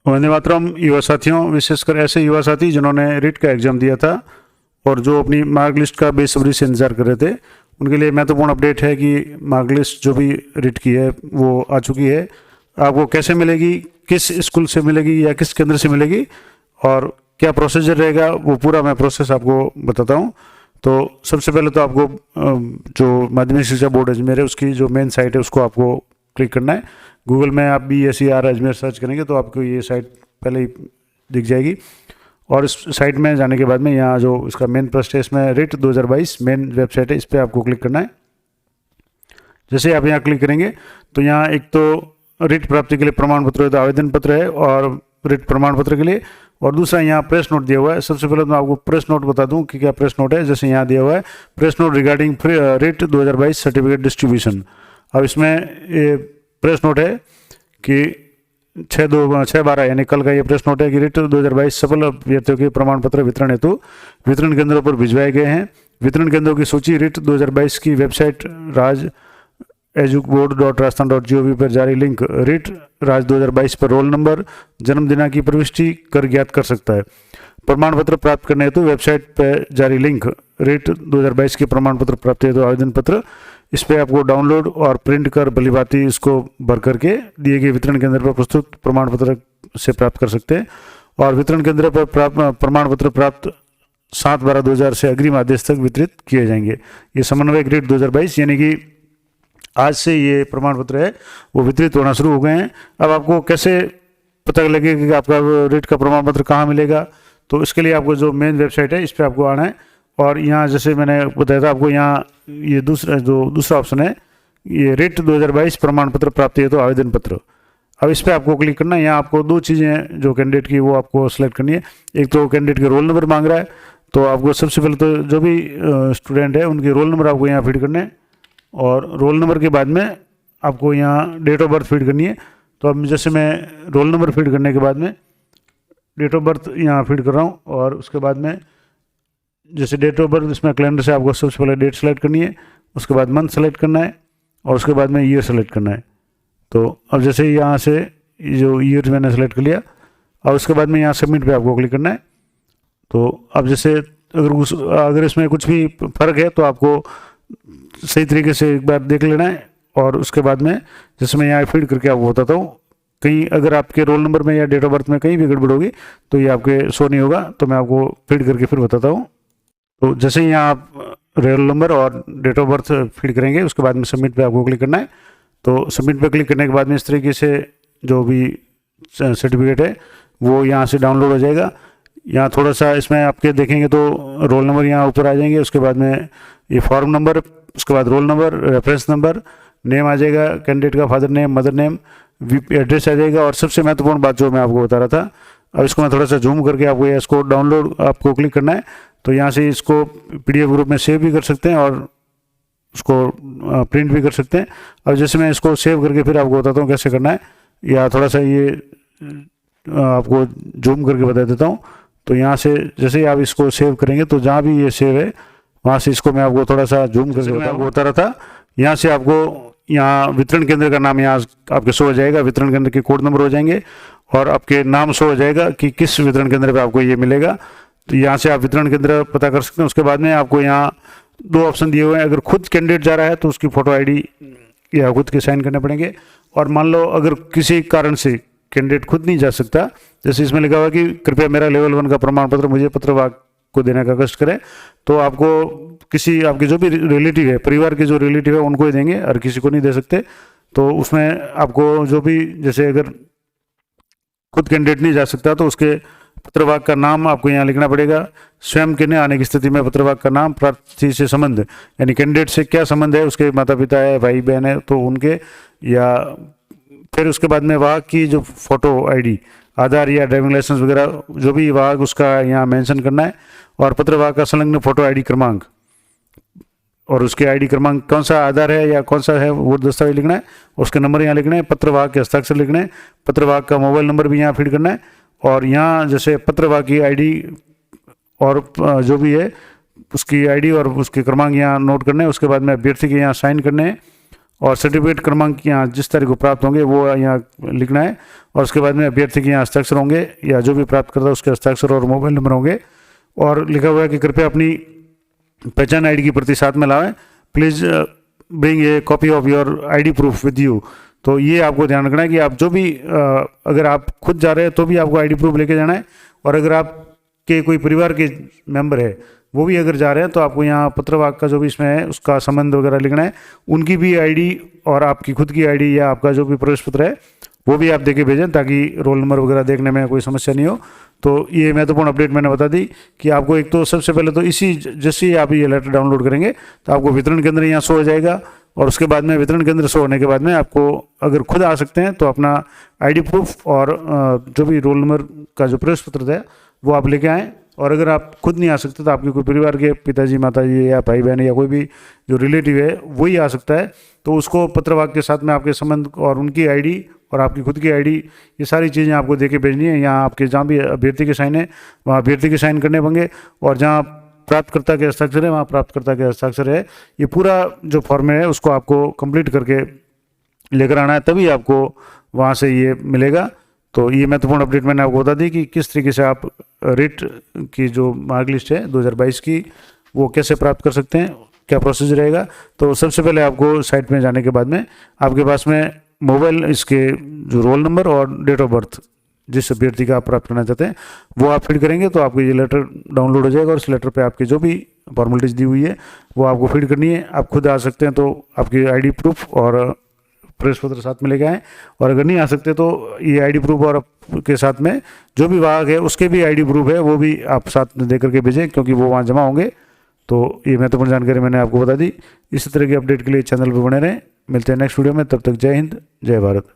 वंदे मातरम युवा साथियों, विशेषकर ऐसे युवा साथी जिन्होंने रिट का एग्ज़ाम दिया था और जो अपनी मार्क लिस्ट का बेसब्री से इंतज़ार कर रहे थे, उनके लिए महत्वपूर्ण अपडेट है कि मार्क लिस्ट जो भी रिट की है वो आ चुकी है। आपको कैसे मिलेगी, किस स्कूल से मिलेगी या किस केंद्र से मिलेगी और क्या प्रोसीजर रहेगा, वो पूरा मैं प्रोसेस आपको बताता हूँ। तो सबसे पहले तो आपको जो माध्यमिक शिक्षा बोर्ड अजमेर है उसकी जो मेन साइट है उसको आपको क्लिक करना है। गूगल में आप BSER अजमेर सर्च करेंगे तो आपको ये साइट पहले ही दिख जाएगी। और इस साइट में जाने के बाद में यहाँ जो इसका मेन पृष्ठ है, इसमें रिट 2022 मेन वेबसाइट है, इस पर आपको क्लिक करना है। जैसे आप यहाँ क्लिक करेंगे तो यहाँ एक तो रिट प्राप्ति के लिए प्रमाण पत्र तो आवेदन पत्र है और रिट प्रमाण पत्र के लिए, और दूसरा यहाँ प्रेस नोट दिया हुआ है। सबसे पहले तो मैं आपको प्रेस नोट बता दूं कि क्या प्रेस नोट है। जैसे यहाँ दिया हुआ है press note regarding writ 2022 certificate distribution. अब इसमें ये प्रेस नोट है कि 6/12 यानी कल का ये प्रेस नोट है कि रिट 2022 सफल अभ्यर्थियों के प्रमाण पत्र वितरण हेतु वितरण केंद्रों पर भिजवाए गए हैं। वितरण केंद्रों की सूची रिट 2022 की वेबसाइट rajeduboard.rajasthan.gov पर जारी लिंक रिट राज 2022 पर रोल नंबर, जन्म दिनांक की प्रविष्टि कर ज्ञात कर सकता है। प्रमाण पत्र प्राप्त करने हेतु वेबसाइट पर जारी लिंक रिट 2022 के प्रमाण पत्र प्राप्ति हेतु आवेदन पत्र, इस पर आपको डाउनलोड और प्रिंट कर भलीभांति इसको भर करके दिए गए वितरण केंद्र पर प्रस्तुत प्रमाण पत्र से प्राप्त कर सकते हैं। और वितरण केंद्र पर प्रमाण पत्र प्राप्त 7/12/2000 से अग्रिम आदेश तक वितरित किए जाएंगे। ये समन्वयक रिट 2022 यानी कि आज से ये प्रमाण पत्र है वो वितरित होना शुरू हो गए हैं। अब आपको कैसे पता लगेगा कि आपका रिट का प्रमाण पत्र कहाँ मिलेगा, तो इसके लिए आपको जो मेन वेबसाइट है इस पर आपको आना है। और यहाँ जैसे मैंने बताया था आपको, यहाँ ये दूसरा ऑप्शन है ये रिट 2022 प्रमाण पत्र प्राप्ति है तो आवेदन पत्र। अब इस पर आपको क्लिक करना है। यहाँ आपको दो चीज़ें हैं जो कैंडिडेट की वो आपको सेलेक्ट करनी है। एक तो कैंडिडेट के रोल नंबर मांग रहा है, तो आपको सबसे पहले तो जो भी स्टूडेंट है उनके रोल नंबर आपको यहाँ फीड करने हैं और रोल नंबर के बाद में आपको यहाँ डेट ऑफ बर्थ फीड करनी है। तो अब जैसे मैं रोल नंबर फीड करने के बाद में डेट ऑफ बर्थ यहाँ फीड कर रहा हूँ और उसके बाद में जैसे डेट ऑफ बर्थ इसमें कैलेंडर से आपको सबसे पहले डेट सेलेक्ट करनी है, उसके बाद मंथ सेलेक्ट करना है और उसके बाद में ईयर सेलेक्ट करना है। तो अब जैसे यहाँ से जो ईयर मैंने सेलेक्ट कर लिया और उसके बाद में यहाँ सबमिट पे आपको क्लिक करना है। तो अब जैसे अगर इसमें कुछ भी फ़र्क है तो आपको सही तरीके से एक बार देख लेना है और उसके बाद में जैसे मैं यहाँ फीड करके आपको बताता हूँ, कहीं अगर आपके रोल नंबर में या डेट ऑफ बर्थ में कहीं भी गड़बड़ होगी तो ये आपके शो नहीं होगा। तो मैं आपको फीड करके फिर बताता हूँ। तो जैसे ही यहाँ आप रोल नंबर और डेट ऑफ बर्थ फीड करेंगे उसके बाद में सबमिट पे आपको क्लिक करना है। तो सबमिट पे क्लिक करने के बाद में इस तरीके से जो भी सर्टिफिकेट है वो यहाँ से डाउनलोड हो जाएगा। यहाँ थोड़ा सा इसमें आपके देखेंगे तो रोल नंबर यहाँ ऊपर आ जाएंगे, उसके बाद में ये फॉर्म नंबर, उसके बाद roll number, reference number, name आ जाएगा कैंडिडेट का, father name, mother name, address आ जाएगा। और सबसे महत्वपूर्ण बात जो मैं आपको बता रहा था, अब इसको मैं थोड़ा सा जूम करके आपको ये इसको डाउनलोड आपको क्लिक करना है। तो यहाँ से इसको PDF ग्रुप में सेव भी कर सकते हैं और उसको प्रिंट भी कर सकते हैं। अब जैसे मैं इसको सेव करके फिर आपको बताता हूँ कैसे करना है, या थोड़ा सा ये आपको जूम करके बता देता हूँ। तो यहाँ से जैसे ही आप इसको सेव करेंगे तो जहाँ भी ये सेव है वहाँ से इसको मैं आपको थोड़ा सा जूम करके आपको बता रहा था। यहाँ से आपको यहाँ वितरण केंद्र का नाम यहाँ आपके शो हो जाएगा, वितरण केंद्र के कोड नंबर हो जाएंगे और आपके नाम शो हो जाएगा कि किस वितरण केंद्र पे आपको ये मिलेगा। तो यहाँ से आप वितरण केंद्र पता कर सकते हैं। उसके बाद में आपको यहाँ दो ऑप्शन दिए हुए हैं। अगर खुद कैंडिडेट जा रहा है तो उसकी फ़ोटो ID या खुद के साइन करने पड़ेंगे। और मान लो अगर किसी कारण से कैंडिडेट खुद नहीं जा सकता, जैसे इसमें लिखा हुआ कि कृपया मेरा लेवल 1 का प्रमाण पत्र मुझे पत्रवाहक को देने का कष्ट करें, तो आपको किसी आपके जो भी रिलेटिव है, परिवार के जो रिलेटिव है उनको ही देंगे और किसी को नहीं दे सकते। तो उसमें आपको जो भी जैसे अगर खुद कैंडिडेट नहीं जा सकता तो उसके पत्रवाहक का नाम आपको यहाँ लिखना पड़ेगा। स्वयं के न आने की स्थिति में पत्रवाहक का नाम, प्रार्थी से संबंध यानी कैंडिडेट से क्या संबंध है, उसके माता पिता है, भाई बहन है तो उनके, या फिर उसके बाद में वाहक की जो फोटो ID, आधार या ड्राइविंग लाइसेंस वगैरह जो भी वाहक उसका यहाँ मेंशन करना है। और पत्रवाहक का संलग्न फोटो ID क्रमांक और उसके ID क्रमांक कौन सा आधार है या कौन सा है वो दस्तावेज लिखना है, उसके नंबर यहाँ लिखने हैं, पत्रवाहक के हस्ताक्षर लिखने हैं, पत्रवाहक का मोबाइल नंबर भी यहाँ फीड करना है। और यहाँ जैसे पत्रवाहक की ID और जो भी है उसकी ID और उसके क्रमांक यहाँ नोट करने हैं। उसके बाद में अभ्यर्थी के यहाँ साइन करने हैं और सर्टिफिकेट क्रमांक यहाँ जिस तारीख को प्राप्त होंगे वो यहाँ लिखना है। और उसके बाद में अभ्यर्थी के यहाँ हस्ताक्षर होंगे या जो भी प्राप्त करता है उसके हस्ताक्षर और मोबाइल नंबर होंगे। और लिखा हुआ है कि कृपया अपनी पहचान आईडी की प्रति साथ में लाएं। Please bring a copy of your ID proof with you. तो ये आपको ध्यान रखना है कि आप जो भी अगर आप खुद जा रहे हैं तो भी आपको आईडी प्रूफ लेके जाना है, और अगर आपके कोई परिवार के मेंबर है वो भी अगर जा रहे हैं तो आपको यहाँ पत्रवाहक का जो भी इसमें है उसका संबंध वगैरह लिखना है, उनकी भी आईडी और आपकी खुद की आईडी या आपका जो भी प्रवेश पत्र है वो भी आप देके भेजें ताकि रोल नंबर वगैरह देखने में कोई समस्या नहीं हो। तो ये महत्वपूर्ण अपडेट मैंने बता दी कि आपको एक तो सबसे पहले तो इसी जैसे ही आप ये लेटर डाउनलोड करेंगे तो आपको वितरण केंद्र यहाँ शो हो जाएगा, और उसके बाद में वितरण केंद्र शो होने के बाद में आपको अगर खुद आ सकते हैं तो अपना आईडी प्रूफ और जो भी रोल नंबर का जो प्रवेश पत्र है वो आप लेके आएँ। और अगर आप खुद नहीं आ सकते तो आपके कोई परिवार के पिताजी माताजी या भाई बहन या कोई भी जो रिलेटिव है वही आ सकता है, तो उसको पत्रवाहक के साथ में आपके संबंध और उनकी आईडी और आपकी खुद की आईडी ये सारी चीज़ें आपको देके भेजनी है। यहाँ आपके जहाँ भी अभ्यर्थी के साइन है वहाँ अभ्यर्थी के साइन करने होंगे, और जहाँ प्राप्तकर्ता के हस्ताक्षर है वहाँ प्राप्तकर्ता के हस्ताक्षर है। ये पूरा जो फॉर्म है उसको आपको कंप्लीट करके लेकर आना है, तभी आपको वहाँ से ये मिलेगा। तो ये महत्वपूर्ण अपडेट मैंने आपको बता दी कि किस तरीके से आप रिट की जो मार्क लिस्ट है 2022 की वो कैसे प्राप्त कर सकते हैं, क्या प्रोसीजर रहेगा। तो सबसे पहले आपको साइट में जाने के बाद में आपके पास में मोबाइल इसके जो रोल नंबर और डेट ऑफ बर्थ जिस अभ्यर्थी का आप प्राप्त करना चाहते हैं वो आप फीड करेंगे तो आपको ये लेटर डाउनलोड हो जाएगा, और इस लेटर पे आपकी जो भी फॉर्मेलिटीज़ दी हुई है वो आपको फीड करनी है। आप खुद आ सकते हैं तो आपकी आईडी प्रूफ और प्रवेश पत्र साथ में लेके आएँ, और अगर नहीं आ सकते तो ये आईडी प्रूफ और के साथ में जो भी वाहक है उसके भी आईडी प्रूफ है वो भी आप साथ में दे करके भेजें, क्योंकि वो वहाँ जमा होंगे। तो ये महत्वपूर्ण जानकारी मैंने आपको बता दी। इसी तरह की अपडेट के लिए चैनल पर बने रहें। मिलते हैं नेक्स्ट वीडियो में, तब तक जय हिंद जय भारत।